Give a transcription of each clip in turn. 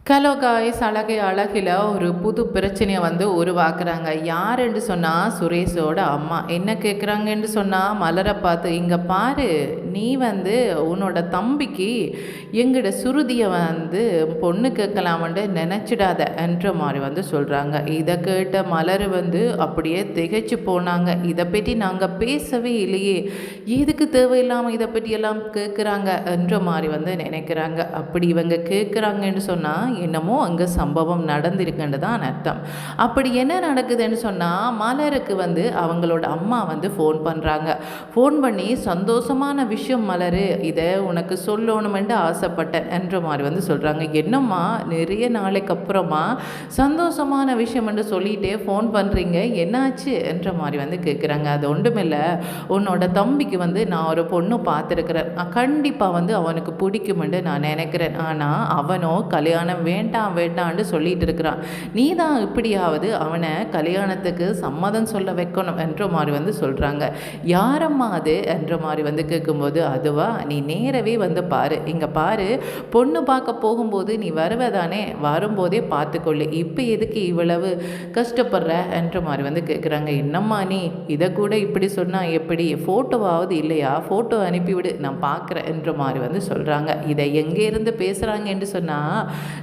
Hello guys, அழகை அழகில் ஒரு புது பிரச்சனையை உருவாக்குறாங்க. யாருன்னு சொன்னால் சுரேஷோட அம்மா. என்ன கேட்குறாங்கன்னு சொன்னால், மலரை பார்த்து, இங்கே பாரு, நீ உன்னோட தம்பிக்கு எங்கட சுருதியை பொண்ணு கேட்கலாமன்ட்டு நினச்சிடாத என்ற மாதிரி சொல்கிறாங்க. இதை கேட்ட மலர் அப்படியே திகைச்சு போனாங்க. இதை பற்றி நாங்கள் பேசவே இல்லையே, எதுக்கு தேவையில்லாமல் இதை பற்றியெல்லாம் கேட்குறாங்க என்ற மாதிரி நினைக்கிறாங்க. அப்படி இவங்க கேட்குறாங்கன்னு சொன்னால் என்னமோ அங்கே சம்பவம் நடந்திருக்குன்னு தான் அர்த்தம். அப்படி என்ன நடக்குதுன்னு சொன்னால், மலருக்கு அவங்களோட அம்மா ஃபோன் பண்ணுறாங்க. ஃபோன் பண்ணி, சந்தோஷமான விஷயம் மலரு, இதை உனக்கு சொல்லணுமென்று ஆசைப்பட்டேன் என்ற மாதிரி சொல்கிறாங்க. என்னம்மா, நிறைய நாளைக்கு அப்புறமா சந்தோஷமான விஷயம் என்று சொல்லிகிட்டே ஃபோன் பண்ணுறீங்க, என்னாச்சு என்ற மாதிரி கேட்குறாங்க. அது ஒன்றுமில்லை, உன்னோட தம்பிக்கு நான் ஒரு பொண்ணு பார்த்துருக்குறேன், கண்டிப்பாக அவனுக்கு பிடிக்குமென்று நான் நினைக்கிறேன். ஆனால் அவனோ கல்யாணம் வேண்டாம் வேண்டான்னு சொல்லிட்டு இருக்கிறான். நீ தான் இப்படியாவது அவனை கல்யாணத்துக்கு சம்மதம் சொல்ல வைக்கணும் என்ற மாதிரி சொல்கிறாங்க. யாரம்மா அது என்ற மாதிரி கேட்கும்போது, அதுவா, நீ நேரவே பாரு, இங்கே பாரு, பொண்ணு பார்க்க போகும்போது நீ வருவதானே, வரும்போதே பார்த்துக்கொள்ளு, இப்போ எதுக்கு இவ்வளவு கஷ்டப்படுற என்ற மாதிரி கேட்குறாங்க. என்னம்மா நீ இதை கூட இப்படி சொன்னால் எப்படி, ஃபோட்டோவாவது இல்லையா, ஃபோட்டோ அனுப்பிவிடு, நான் பார்க்குறேன் என்ற மாதிரி சொல்கிறாங்க. இதை எங்கேருந்து பேசுகிறாங்கன்னு சொன்னால்,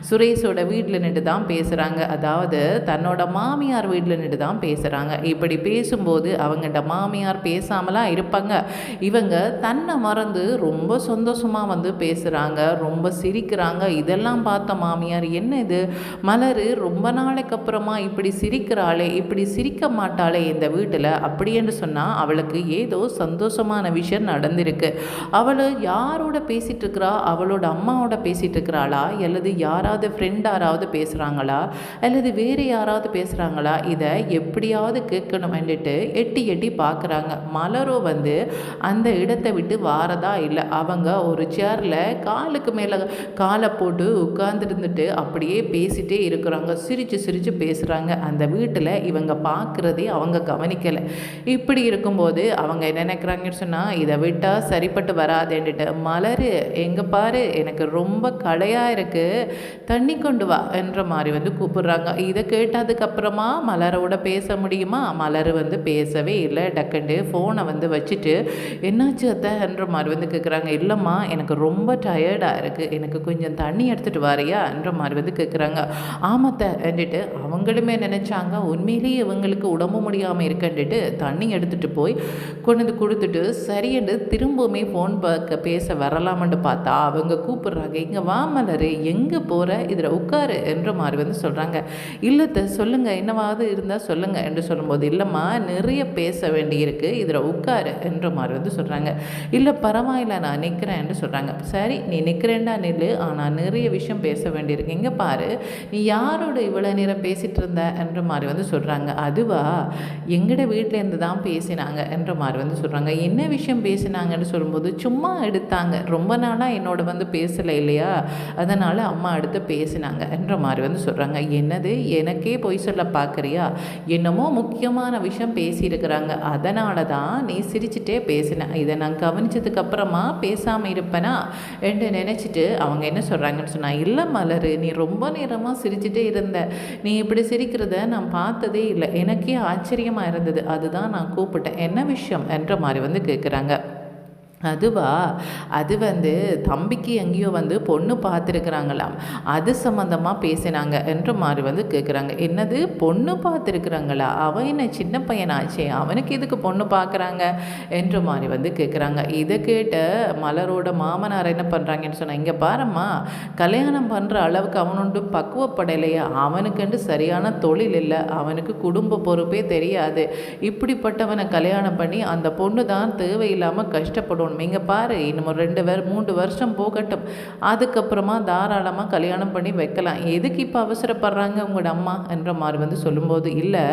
சுரேஷோட வீட்டில் நின்று தான் பேசுகிறாங்க. அதாவது தன்னோட மாமியார் வீட்டில் நின்று தான் பேசுகிறாங்க. இப்படி பேசும்போது அவங்கள்ட மாமியார் பேசாமலாம் இருப்பாங்க. இவங்க தன்னை மறந்து ரொம்ப சந்தோஷமாக பேசுகிறாங்க, ரொம்ப சிரிக்கிறாங்க. இதெல்லாம் பார்த்த மாமியார், என்ன இது மலர் ரொம்ப நாளைக்கு அப்புறமா இப்படி சிரிக்கிறாளே, இப்படி சிரிக்க மாட்டாளே இந்த வீட்டில் அப்படின்னு சொன்னால், அவளுக்கு ஏதோ சந்தோஷமான விஷயம் நடந்திருக்கு. அவள் யாரோட பேசிகிட்டு இருக்கிறா, அவளோட அம்மாவோட பேசிகிட்டு இருக்கிறாளா, அல்லது யாராவது ஃப்ரெண்ட் யாராவது பேசுகிறாங்களா, அல்லது வேறு யாராவது பேசுகிறாங்களா, இதை எப்படியாவது கேட்கணும்னுட்டு எட்டி எட்டி பார்க்குறாங்க. மலரோ அந்த இடத்தை விட்டு வாரதா இல்லை. அவங்க ஒரு சேரில் காலுக்கு மேலே காலை போட்டு உட்கார்ந்துருந்துட்டு அப்படியே பேசிகிட்டே இருக்கிறாங்க. சிரித்து சிரித்து பேசுகிறாங்க. அந்த வீட்டில் இவங்க பார்க்குறதே அவங்க கவனிக்கலை. இப்படி இருக்கும்போது அவங்க என்ன நினைக்கிறாங்கன்னு சொன்னால், இதை விட்டால் சரிப்பட்டு வராதேன்னுட்டு, மலர் எங்கே பாரு, எனக்கு ரொம்ப களையாக இருக்குது, தண்ணி கொண்டு வா என்ற மாதிரி கூப்பிடுறாங்க. இதை கேட்டதுக்கப்புறமா மலரோட பேச முடியுமா, மலர் பேசவே இல்லை. டக்குண்டு ஃபோனை வச்சுட்டு, என்னாச்சு அத்தை என்ற மாதிரி கேட்குறாங்க. இல்லைம்மா, எனக்கு ரொம்ப டயர்டாக இருக்குது, எனக்கு கொஞ்சம் தண்ணி எடுத்துகிட்டு வரையா என்ற மாதிரி கேட்குறாங்க. ஆமத்தை என்றிட்டு அவங்களுமே நினச்சாங்க, உண்மையிலேயே இவங்களுக்கு உடம்பு முடியாமல் இருக்கன்ட்டு தண்ணி எடுத்துகிட்டு போய் கொண்டு கொடுத்துட்டு, சரியென்று திரும்பவுமே ஃபோன் பேச வரலாமன்னு பார்த்தா அவங்க கூப்பிடுறாங்க. இங்கே வா மலர், எங்கே போகிற, இதில் உட்காரு என்ற மாதிரி சொல்கிறாங்க. இல்லத்தை சொல்லுங்கள், என்னவாவது இருந்தால் சொல்லுங்கள் என்று சொல்லும்போது, இல்லைம்மா, நிறைய பேச வேண்டியிருக்கு, இதில் உட்காரு என்ற மாதிரி சொல்கிறாங்க. இல்லை பரவாயில்ல, நான் நிற்கிறேன் என்று சொல்கிறாங்க. சரி, நீ நிற்கிறேன்டா நில்லு, ஆனால் நிறைய விஷயம் பேச வேண்டியிருக்கு. இங்கே பாரு, நீ யாரோட இவ்வளோ நேரம் பேசிகிட்டு இருந்த என்ற மாதிரி சொல்கிறாங்க. அதுவா, எங்கட வீட்டிலேருந்து தான் பேசினாங்க என்ற மாதிரி சொல்கிறாங்க. என்ன விஷயம் பேசினாங்கன்னு சொல்லும்போது, சும்மா எடுத்தாங்க, ரொம்ப நாளாக என்னோட பேசலை இல்லையா, அதனால் அம்மா எடுத்து பேசினாங்க என்ற மாதிரி சொல்கிறாங்க. என்னது, எனக்கே பொய் சொல்ல பார்க்குறியா, என்னமோ முக்கியமான விஷயம் பேசியிருக்கிறாங்க, அதனால தான் நீ சிரிச்சுட்டே பேசின, இதை நான் கவனித்ததுக்கப்புறமா பேசாமல் இருப்பேனா என்று நினச்சிட்டு அவங்க என்ன சொல்கிறாங்கன்னு சொன்னால், இல்லை மலர், நீ ரொம்ப நேரமாக சிரிச்சுட்டே இருந்த, நீ இப்படி சிரிக்கிறத நான் பார்த்ததே இல்லை, எனக்கே ஆச்சரியமாக இருந்தது, அதுதான் நான் கூப்பிட்டேன், என்ன விஷயம் என்ற மாதிரி கேட்குறாங்க. அதுவா, அது தம்பிக்கு எங்கேயோ பொண்ணு பார்த்துருக்குறாங்களாம், அது சம்மந்தமாக பேசினாங்க என்ற மாதிரி கேட்குறாங்க. என்னது, பொண்ணு பார்த்துருக்குறாங்களா, அவன் என்ன சின்ன பையனாச்சே, அவனுக்கு எதுக்கு பொண்ணு பார்க்குறாங்க என்ற மாதிரி கேட்குறாங்க. இதை கேட்ட மலரோட மாமனார் என்ன பண்ணுறாங்கன்னு சொன்னால், இங்கே பாரும்மா, கல்யாணம் பண்ணுற அளவுக்கு அவனொன்று பக்குவப்படலையா, அவனுக்குண்டு சரியான தொழில் இல்லை, அவனுக்கு குடும்ப பொறுப்பே தெரியாது, இப்படிப்பட்டவனை கல்யாணம் பண்ணி அந்த பொண்ணு தான் தேவையில்லாமல் கஷ்டப்படும். இங்கே பாரு, இன்னும் 2-3 வருஷம் போகட்டும், அதுக்கப்புறமா தாராளமாக கல்யாணம் பண்ணி வைக்கலாம், எதுக்கு இப்போ அவசரப்படுறாங்க உங்களோட அம்மா என்ற மாதிரி சொல்லும்போது, இல்லை,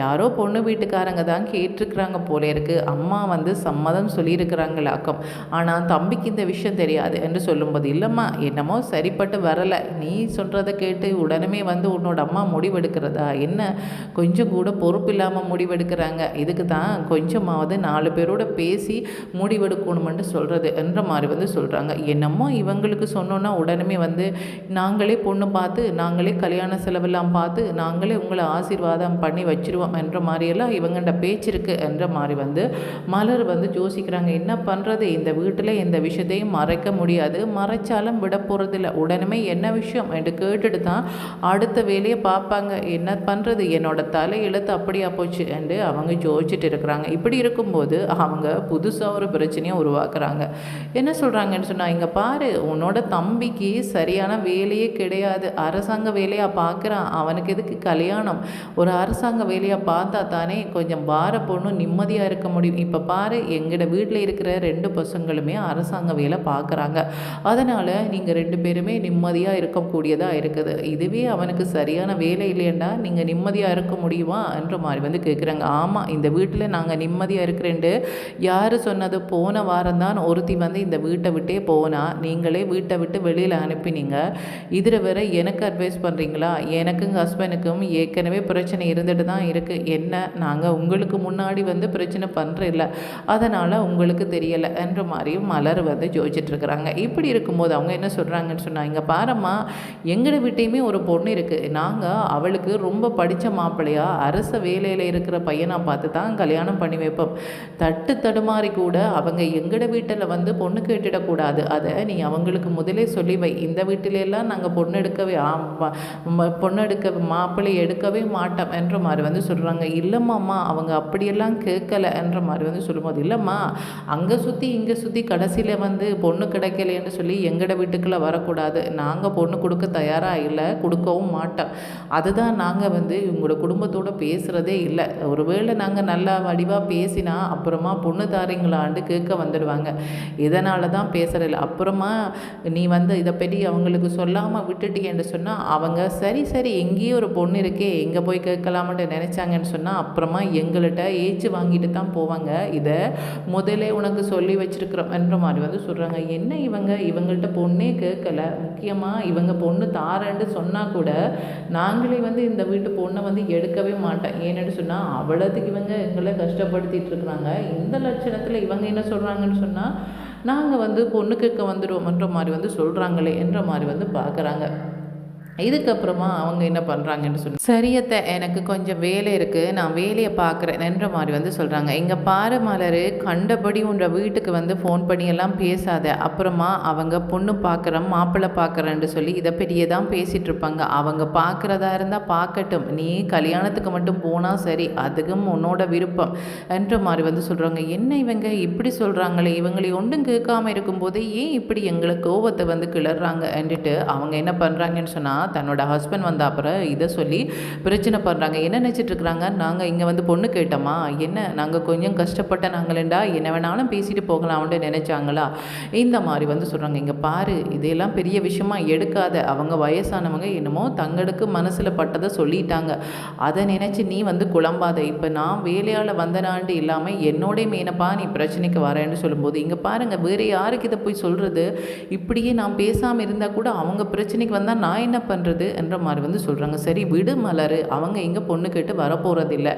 யாரோ பொண்ணு வீட்டுக்காரங்க தான் கேட்டிருக்கிறாங்க போல இருக்குது, அம்மா சம்மதம் சொல்லியிருக்கிறாங்களாக்கும், ஆனால் தம்பிக்கு இந்த விஷயம் தெரியாது என்று சொல்லும்போது, இல்லைம்மா, என்னமோ சரிப்பட்டு வரலை, நீ சொல்கிறத கேட்டு உடனே உன்னோட அம்மா முடிவெடுக்கிறதா என்ன, கொஞ்சம் கூட பொறுப்பு இல்லாமல் முடிவெடுக்கிறாங்க, இதுக்கு தான் கொஞ்சமாவது 4 பேரோட பேசி முடிவெடுக்கணும் எடுக்கணுமென்று சொல்கிறது என்ற மாதிரி வந்து சொல்கிறாங்க. என்னமோ இவங்களுக்கு சொன்னோன்னா உடனே வந்து நாங்களே பொண்ணு பார்த்து நாங்களே கல்யாண செலவெல்லாம் பார்த்து நாங்களே உங்களை ஆசீர்வாதம் பண்ணி வச்சிருவோம் என்ற மாதிரியெல்லாம் இவங்கள்ட பேச்சு இருக்குது என்ற மாதிரி வந்து மலர் வந்து யோசிக்கிறாங்க. என்ன பண்ணுறது, இந்த வீட்டில் எந்த விஷயத்தையும் மறைக்க முடியாது, மறைச்சாலும் விட போகிறதில்ல. உடனே என்ன விஷயம் என்று கேட்டுட்டு தான் அடுத்த வேலையை பார்ப்பாங்க. என்ன பண்ணுறது, என்னோட தலை எழுத்து அப்படியா போச்சு என்று அவங்க யோசிச்சுட்டு இருக்கிறாங்க. இப்படி இருக்கும்போது அவங்க புதுசாக ஒரு பிரச்சனையை உருவாக்குறாங்க. என்ன சொல்கிறாங்கன்னு சொன்னால், இங்கே பாரு, உன்னோட தம்பிக்கு சரியான வேலையே கிடையாது, அரசாங்க வேலையாக பார்க்குறான், அவனுக்கு எதுக்கு கல்யாணம், ஒரு அரசாங்க வேலையாக பார்த்தா தானே கொஞ்சம் வார பொண்ணு நிம்மதியாக இருக்க முடியும். இப்போ பாரு, எங்களோட வீட்டில் இருக்கிற 2 பசங்களுமே அரசாங்க வேலை பார்க்குறாங்க, அதனால் நீங்கள் 2 பேருமே நிம்மதியாக இருக்கக்கூடியதாக இருக்குது. இதுவே அவனுக்கு சரியான வேலை இல்லையண்டா நீங்கள் நிம்மதியாக இருக்க முடியுமா என்ற மாதிரி வந்து கேட்குறாங்க. ஆமாம், இந்த வீட்டில் நாங்கள் நிம்மதியாக இருக்கிறேன்ட்டு யார் சொன்னது, போன வாரம் தான் ஒருத்தி வந்து இந்த வீட்டை விட்டே போனா, நீங்களே வீட்டை விட்டு வெளியில் அனுப்பினீங்க, இதில் வேற எனக்கு அட்வைஸ் பண்ணுறீங்களா? எனக்கும் ஹஸ்பண்டுக்கும் ஏற்கனவே பிரச்சனை இருந்துட்டு தான் இருக்குது. என்ன, நாங்கள் உங்களுக்கு முன்னாடி வந்து பிரச்சனை பண்ணுறதில்ல, அதனால் உங்களுக்கு தெரியலை என்ற மாதிரியும் மலர் வந்து யோசிச்சுட்ருக்குறாங்க. இப்படி இருக்கும்போது அவங்க என்ன சொல்கிறாங்கன்னு சொன்னால், இங்கே பாரம்மா, எங்களை வீட்டையுமே ஒரு பொண்ணு இருக்குது, நாங்கள் அவளுக்கு ரொம்ப படித்த மாப்பிள்ளையா அரச வேலையில் இருக்கிற பையனை பார்த்து தான் கல்யாணம் பண்ணி வைப்போம். தட்டு தடுமாறி கூட அவங்க எங்கட வீட்டில் வந்து பொண்ணு கேட்டுடக்கூடாது, அதை நீ அவங்களுக்கு முதலே சொல்லி வை. இந்த வீட்டிலெல்லாம் நாங்கள் பொண்ணு எடுக்கவே மாப்பிள்ளை எடுக்கவே மாட்டோம் என்ற மாதிரி வந்து சொல்கிறாங்க. இல்லைம்மாம்மா, அவங்க அப்படியெல்லாம் கேட்கலை என்ற மாதிரி வந்து சொல்லும்போது, இல்லைம்மா, அங்கே சுற்றி இங்கே சுற்றி கடைசியில் வந்து பொண்ணு கிடைக்கலன்னு சொல்லி எங்கட வீட்டுக்குள்ளே வரக்கூடாது, நாங்கள் பொண்ணு கொடுக்க தயாராக இல்லை, கொடுக்கவும் மாட்டோம். அதுதான் நாங்கள் வந்து உங்களோட குடும்பத்தோடு பேசுகிறதே இல்லை. ஒருவேளை நாங்கள் நல்லா வடிவாக பேசினா அப்புறமா பொண்ணு தாரீங்களான்னு கேட்க வந்துடுவாங்க, இதனால தான் பேசுகிறதில்ல. அப்புறமா நீ வந்து இதை பற்றி அவங்களுக்கு சொல்லாமல் விட்டுட்டீங்கன்னு சொன்னால் அவங்க சரி சரி எங்கேயோ ஒரு பொண்ணு இருக்கே, எங்கே போய் கேட்கலாமன்ட்டு நினச்சாங்கன்னு சொன்னால் அப்புறமா எங்கள்கிட்ட ஏச்சு வாங்கிட்டு தான் போவாங்க. இதை முதலே உனக்கு சொல்லி வச்சுருக்குறோம் என்ற மாதிரி வந்து சொல்கிறாங்க. என்ன இவங்கள்ட்ட பொண்ணே கேட்கல, முக்கியமாக இவங்க பொண்ணு தாரேன்னு சொன்னால் கூட நாங்களே வந்து இந்த வீட்டு பொண்ணை வந்து எடுக்கவே மாட்டேன், ஏன்னு சொன்னால் அவ்வளோத்துக்கு இவங்க எங்களை கஷ்டப்படுத்திட்டு இருக்கிறாங்க. இந்த லட்சணத்தில் இவங்க என்ன சொல்கிறாங்கன்னு சொன்னால், நாங்கள் வந்து பொண்ணு கேட்க வந்துடுவோம்ன்ற மாதிரி வந்து சொல்கிறாங்களே என்ற மாதிரி வந்து பார்க்குறாங்க. இதுக்கப்புறமா அவங்க என்ன பண்ணுறாங்கன்னு சொல்லி, சரியத்தை, எனக்கு கொஞ்சம் வேலை இருக்குது, நான் வேலையை பார்க்குறேன் என்ற மாதிரி வந்து சொல்கிறாங்க. இங்கே பாரு மலர், கண்டபடி உன்ற வீட்டுக்கு வந்து ஃபோன் பண்ணியெல்லாம் பேசாத, அப்புறமா அவங்க பொண்ணு பார்க்குறேன் மாப்பிள்ளை பார்க்குறேன்னு சொல்லி இதை பெரிய தான் பேசிகிட்டு இருப்பாங்க. அவங்க பார்க்குறதா இருந்தால் பார்க்கட்டும், நீ கல்யாணத்துக்கு மட்டும் போனால் சரி, அதுக்கும் உன்னோட விருப்பம் என்ற மாதிரி வந்து சொல்கிறாங்க. என்ன இவங்க இப்படி சொல்கிறாங்களே, இவங்களை ஒன்றும் கேட்காம இருக்கும்போது ஏன் இப்படி எங்களை கோவத்தை வந்து கிளறாங்க என்றுட்டு அவங்க என்ன பண்ணுறாங்கன்னு சொன்னால், தன்னோட ஹஸ்பண்ட் வந்த அப்புறம் இதை சொல்லி பிரச்சனை பண்ணுறாங்க. என்ன நினச்சிட்டு இருக்கிறாங்க, நாங்கள் இங்கே வந்து பொண்ணு கேட்டோமா, என்ன நாங்கள் கொஞ்சம் கஷ்டப்பட்ட நாங்களேண்டா என்ன வேணாலும் பேசிட்டு போகலாம்னு நினச்சாங்களா, இந்த மாதிரி வந்து சொல்கிறாங்க. இங்கே பாரு, இதையெல்லாம் பெரிய விஷயமா எடுக்காத, அவங்க வயசானவங்க என்னமோ தங்களுக்கு மனசில் பட்டதை சொல்லிட்டாங்க, அதை நினச்சி நீ வந்து குழம்பாத. இப்போ நான் வேலையால் வந்தனாண்டு இல்லாமல் என்னோடய மேனப்பா நீ பிரச்சனைக்கு வரேன்னு சொல்லும்போது, இங்கே பாருங்கள், வேறு யாருக்கு இதை போய் சொல்கிறது, இப்படியே நான் பேசாமல் இருந்தால் கூட அவங்க பிரச்சனைக்கு வந்தால் நான் என்ன பண்ணுறது என்ற மாதிரி வந்து சொல்கிறாங்க. சரி விடு மலர், அவங்க இங்கே பொண்ணு கேட்டு வரப்போகிறதில்ல,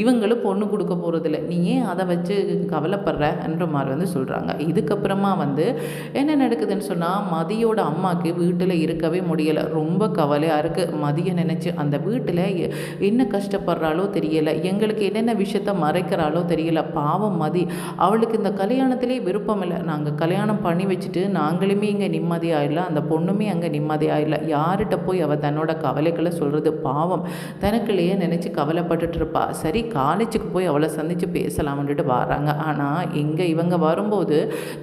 இவங்களும் பொண்ணு கொடுக்க போகிறதில்ல, நீ ஏன் அதை வச்சு கவலைப்படுற என்ற மாதிரி வந்து சொல்கிறாங்க. இதுக்கப்புறமா வந்து என்ன நடக்குதுன்னு சொன்னால், மதியோட அம்மாவுக்கு வீட்டில் இருக்கவே முடியலை, ரொம்ப கவலையாக இருக்குது. மதியை நினச்சி அந்த வீட்டில் என்ன கஷ்டப்படுறாளோ தெரியலை, எங்களுக்கு என்னென்ன விஷயத்த மறைக்கிறாளோ தெரியல. பாவம் மதி, அவளுக்கு இந்த கல்யாணத்திலே விருப்பம் இல்லை, நாங்கள் கல்யாணம் பண்ணி வச்சுட்டு நாங்களுமே இங்கே நிம்மதியாக இல்லை, அந்த பொண்ணுமே அங்கே நிம்மதியாக இல்லை, யார்கிட்ட போய் அவள் தன்னோட கவலைகளை சொல்கிறது, பாவம் தனக்குள்ளேயே நினச்சி கவலைப்பட்டுட்டு இருப்பா. சரி காலேஜுக்கு போய் அவளை சந்தித்து பேசலாம்னுட்டு வராங்க. ஆனால் இங்கே இவங்க வரும்போது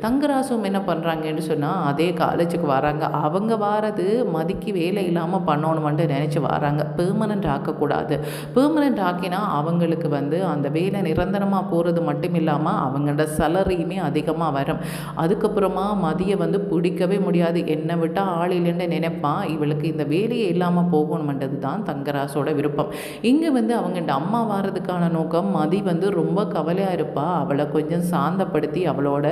தங்கராசும் என்ன பண்ணுறாங்கன்னு சொன்னால், அதே காலேஜுக்கு வராங்க. அவங்க வாரது மதிக்கு வேலை இல்லாமல் பண்ணணுமென்ட்டு நினச்சி வராங்க, பெர்மனண்ட் ஆக்கக்கூடாது, பெர்மனண்ட் ஆக்கினா அவங்களுக்கு வந்து அந்த வேலை நிரந்தரமாக போகிறது மட்டும் இல்லாமல் அவங்களோட சேலரியுமே அதிகமாக வரும். அதுக்கப்புறமா மதியை வந்து பிடிக்கவே முடியாது, என்னை விட்டால் ஆள் இல்லைன்னு நினைப்பான், இவளுக்கு இந்த வேலையே இல்லாமல் போகணுமென்றது தான் தங்கராசோட விருப்பம். இங்கே வந்து அவங்கள்ட்ட அம்மா வாரதுக்கான நோக்கம் மதி வந்து ரொம்ப கவலையாக இருப்பா, அவளை கொஞ்சம் சாந்தப்படுத்தி அவளோட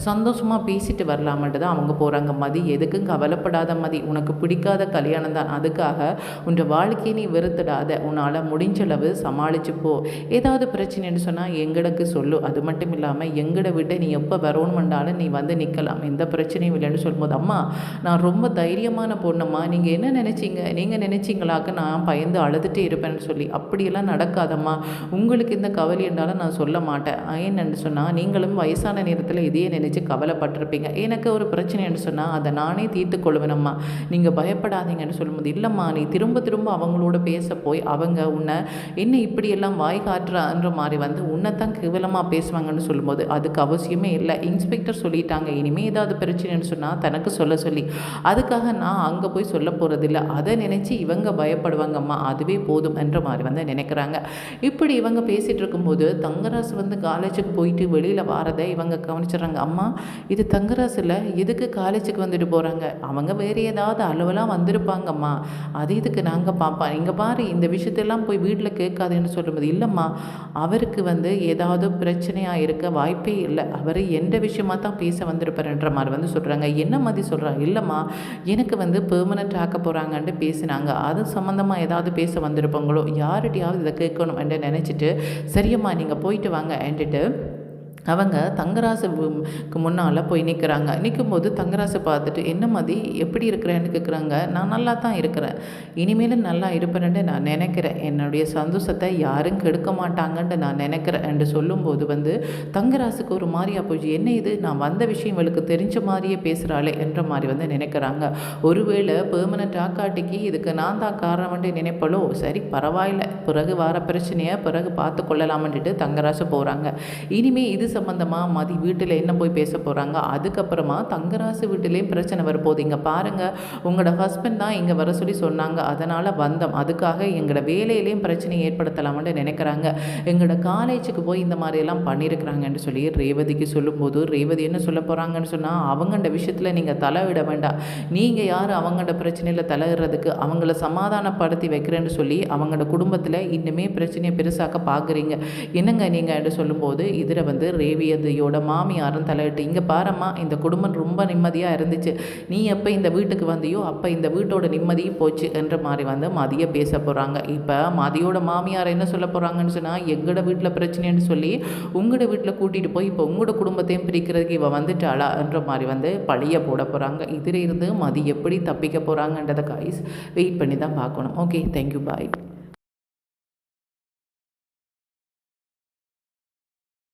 சந்தோஷமாக பேசிட்டு வரலாமன்ட்டு தான் அவங்க போகிறாங்க. மதி எதுக்கும் கவலைப்படாத மதி, உனக்கு பிடிக்காத கல்யாணம் தான், அதுக்காக உன் வாழ்க்கையை நீ வெறுத்துடாத, உன்னால் முடிஞ்சளவு சமாளிச்சு போ, ஏதாவது பிரச்சனைன்னு சொன்னால் எங்களுக்கு சொல்லு, அது மட்டும் இல்லாமல் எங்கட விட்டு நீ எப்போ வரணுமென்றாலும் நீ வந்து நிற்கலாம், எந்த பிரச்சனையும் இல்லைன்னு சொல்லும்போது, அம்மா நான் ரொம்ப தைரியமான பொண்ணும்மா, நீங்கள் என்ன நினச்சிங்க, நீங்கள் நினச்சிங்களாக்க நான் பயந்து அழுதுகிட்டே இருப்பேன்னு சொல்லி, அப்படியெல்லாம் நடக்காதம்மா, உங்களுக்கு இந்த கவலை என்றாலும் நான் சொல்ல மாட்டேன், ஏன்னு சொன்னால் நீங்களும் வயசான நேரத்தில் இதையே நினச்சி கவலைப்பட்டிருப்பீங்க, எனக்கு ஒரு பிரச்சனைன்னு சொன்னால் அதை நானே தீர்த்து கொள்வேனம்மா, நீங்கள் பயப்படாதீங்கன்னு சொல்லும்போது, இல்லைம்மா நீ திரும்ப திரும்ப அவங்களோட பேச போய் அவங்க உன்னை என்ன இப்படியெல்லாம் வாய் காட்டுறான்ற மாதிரி வந்து உன்னைத்தான் கேவலமாக பேசுவாங்கன்னு சொல்லும்போது, அதுக்கு அவசியமே இல்லை, இன்ஸ்பெக்டர் சொல்லிட்டாங்க, இனிமேல் ஏதாவது பிரச்சனைன்னு சொன்னால் தனக்கு சொல்ல சொல்லி, அதுக்காக நான் அங்கே போய் சொல்ல போகிறதில்ல, அதை நினச்சி இவங்க பயப்படுவாங்கம்மா, அதுவே போதும் என்ற மாதிரி வந்து நினைக்கிறாங்க. இப்படி இவங்க பேசிகிட்டு இருக்கும்போது தங்கராசு வந்து காலேஜுக்கு போயிட்டு வெளியில் வாரதை இவங்க கவனிச்சிடறாங்க. அம்மா இது தங்கராசில் எதுக்கு காலேஜுக்கு வந்துட்டு போகிறாங்க, அவங்க வேறு ஏதாவது அலுவலாக வந்திருப்பாங்கம்மா, அது இதுக்கு நாங்கள் பார்ப்போம், இங்கே பாரு இந்த விஷயத்தெல்லாம் போய் வீட்டில் கேட்காதுன்னு சொல்லும்போது, இல்லைம்மா அவருக்கு வந்து ஏதாவது பிரச்சனையாக இருக்க வாய்ப்பே இல்லை, அவர் எந்த விஷயமாக தான் பேச வந்திருப்பாருன்ற மாதிரி வந்து சொல்கிறாங்க. என்ன மாதிரி சொல்கிறாங்க, இல்லைம்மா எனக்கு வந்து பெர்மனெண்ட் ஆக்க போகிறாங்கன்ட்டு பேசினாங்க, அது சம்மந்தமாக ஏதாவது பேச வந்திருப்பாங்களோ, யார்கிட்டையாவது இதை கேட்கணும் என்று நினச்சிட்டு சரியம்மா நீங்கள் போயிட்டு வாங்க என்றுட்டு அவங்க தங்கராசுக்கு முன்னால் போய் நிற்கிறாங்க. நிற்கும்போது தங்கராசை பார்த்துட்டு என்ன மதி எப்படி இருக்கிறேன்னு கேட்குறாங்க. நான் நல்லா தான் இருக்கிறேன், இனிமேலும் நல்லா இருப்பேன்னு நான் நினைக்கிறேன், என்னுடைய சந்தோஷத்தை யாரும் கெடுக்க மாட்டாங்கன்னு நான் நினைக்கிறேன் என்று சொல்லும்போது வந்து தங்கராசுக்கு ஒரு மாதிரியாக போச்சு. என்ன இது நான் வந்த விஷயம் இவளுக்கு தெரிஞ்ச மாதிரியே பேசுகிறாளே என்ற மாதிரி வந்து நினைக்கிறாங்க. ஒருவேளை பெர்மனெண்ட் ஆக்காட்டிக்கு இதுக்கு நான் தான் காரணம்னு நினைப்பளோ, சரி பரவாயில்ல, பிறகு வர பிரச்சனையை பிறகு பார்த்து கொள்ளலாமன்ட்டு தங்கராசு போகிறாங்க. இனிமேல் இது சம்பந்தமாக மதி வீட்டில் என்ன போய் பேச போகிறாங்க. அதுக்கப்புறமா தங்கராசு வீட்டிலேயும் பிரச்சனை வரப்போகுது. இங்கே பாருங்கள் உங்களோட ஹஸ்பண்ட் தான் இங்கே வர சொல்லி சொன்னாங்க, அதனால் வந்தோம், அதுக்காக எங்களோட வேலையிலையும் பிரச்சனை ஏற்படுத்தலாம்னு நினைக்கிறாங்க, எங்களோட காலேஜுக்கு போய் இந்த மாதிரியெல்லாம் பண்ணியிருக்கிறாங்கன்னு சொல்லி ரேவதிக்கு சொல்லும்போது, ரேவதி என்ன சொல்ல போகிறாங்கன்னு சொன்னால், அவங்களோட விஷயத்தில் நீங்கள் தலையிட வேண்டாம், நீங்கள் யார் அவங்களோட பிரச்சனையில் தலையிடுறதுக்கு, அவங்கள சமாதானப்படுத்தி வைக்கிறேன்னு சொல்லி அவங்களோட குடும்பத்தில் இன்னுமே பிரச்சனையை பெருசாக்க பார்க்குறீங்க என்னங்க நீங்கள் என்று சொல்லும்போது, இதில் வந்து ரேவதியோட மாமியாரும் தலையிட்டு, இங்கே பாரம்மா இந்த குடும்பம் ரொம்ப நிம்மதியாக இருந்துச்சு, நீ எப்போ இந்த வீட்டுக்கு வந்தியோ அப்போ இந்த வீட்டோட நிம்மதியும் போச்சு என்ற மாதிரி வந்து மதியை பேச போகிறாங்க. இப்போ மதியோட மாமியார் என்ன சொல்ல போகிறாங்கன்னு சொன்னால், எங்களோட வீட்டில் பிரச்சனைன்னு சொல்லி உங்களோட வீட்டில் கூட்டிகிட்டு போய் இப்போ உங்களோட குடும்பத்தையும் பிரிக்கிறதுக்கு இவ வந்துட்டாளா என்ற மாதிரி வந்து பழிய போட போகிறாங்க. இதில் இருந்து மதி எப்படி தப்பிக்க போகிறாங்கன்றதை காய்ஸ் வெயிட் பண்ணி தான் பார்க்கணும். ஓகே, தேங்க்யூ, பாய்.